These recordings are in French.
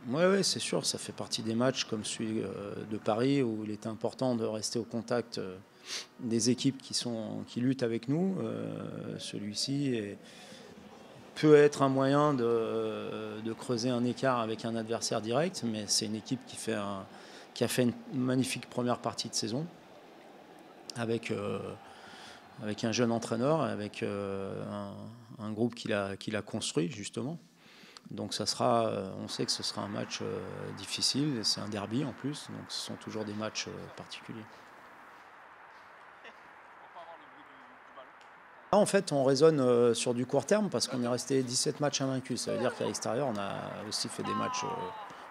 Ouais, ouais, c'est sûr, ça fait partie des matchs comme celui de Paris où il était important de rester au contact des équipes qui luttent avec nous. Celui-ci peut être un moyen de creuser un écart avec un adversaire direct, mais c'est une équipe qui a fait une magnifique première partie de saison avec, avec un jeune entraîneur, avec un groupe qu'il a construit justement. Donc on sait que ce sera un match difficile, c'est un derby en plus, donc ce sont toujours des matchs particuliers. Là, en fait, on raisonne sur du court terme parce qu'on est resté 17 matchs invaincus. Ça veut dire qu'à l'extérieur, on a aussi fait des matchs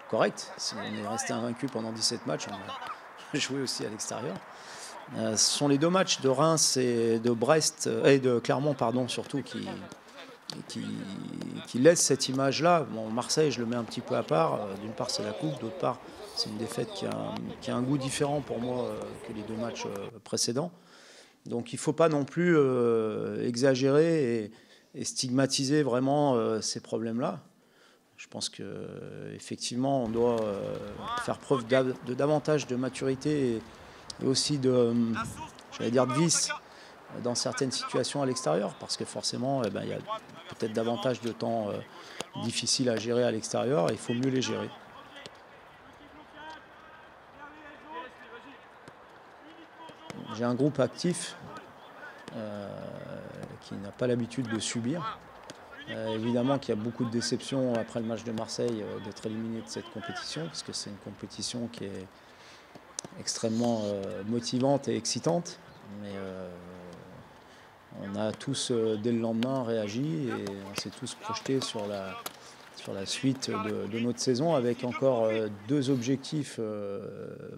corrects. Si on est resté invaincu pendant 17 matchs, on a joué aussi à l'extérieur. Ce sont les deux matchs de Reims et de Brest et de Clermont, pardon, surtout qui laisse cette image-là. Bon, Marseille, je le mets un petit peu à part. D'une part, c'est la coupe, d'autre part, c'est une défaite qui a un goût différent pour moi que les deux matchs précédents. Donc il ne faut pas non plus exagérer et stigmatiser vraiment ces problèmes-là. Je pense qu'effectivement, on doit faire preuve de davantage de maturité et aussi j'allais dire, de vice dans certaines situations à l'extérieur, parce que forcément, il y a peut-être davantage de temps difficiles à gérer à l'extérieur, et il faut mieux les gérer. J'ai un groupe actif qui n'a pas l'habitude de subir. Évidemment qu'il y a beaucoup de déceptions après le match de Marseille d'être éliminé de cette compétition, parce que c'est une compétition qui est extrêmement motivante et excitante. Mais on a tous, dès le lendemain, réagi et on s'est tous projetés sur la suite de notre saison avec encore deux objectifs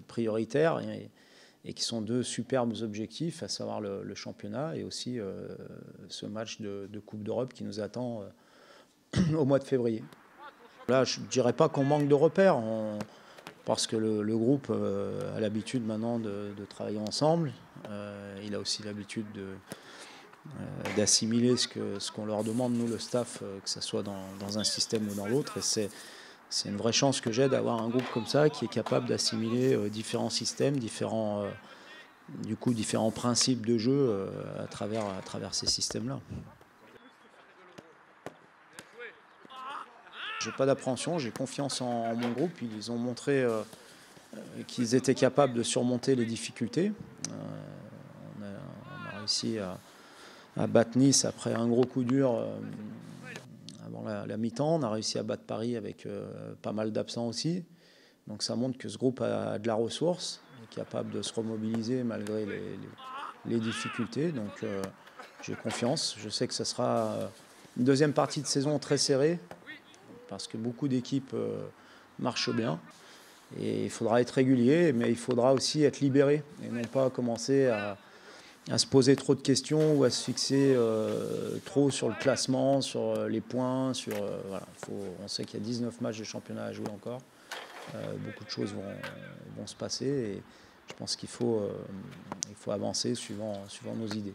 prioritaires et qui sont deux superbes objectifs, à savoir le championnat et aussi ce match de Coupe d'Europe qui nous attend au mois de février. Là, je ne dirais pas qu'on manque de repères, parce que le groupe a l'habitude maintenant de travailler ensemble. Il a aussi l'habitude d'assimiler ce qu'on leur demande, nous, le staff, que ce soit dans un système ou dans l'autre. Et c'est une vraie chance que j'ai d'avoir un groupe comme ça qui est capable d'assimiler différents systèmes, différents principes de jeu à travers ces systèmes-là. J'ai pas d'appréhension, j'ai confiance en mon groupe. Ils ont montré qu'ils étaient capables de surmonter les difficultés. On a réussi à battre Nice après un gros coup dur avant la mi-temps. On a réussi à battre Paris avec pas mal d'absents aussi. Donc ça montre que ce groupe a de la ressource, est capable de se remobiliser malgré les difficultés. Donc j'ai confiance. Je sais que ce sera une deuxième partie de saison très serrée, parce que beaucoup d'équipes marchent bien. Et il faudra être régulier, mais il faudra aussi être libéré et non pas commencer à se poser trop de questions ou à se fixer trop sur le classement, sur les points. Voilà. On sait qu'il y a 19 matchs de championnat à jouer encore. Beaucoup de choses vont se passer et je pense qu'il faut avancer suivant nos idées.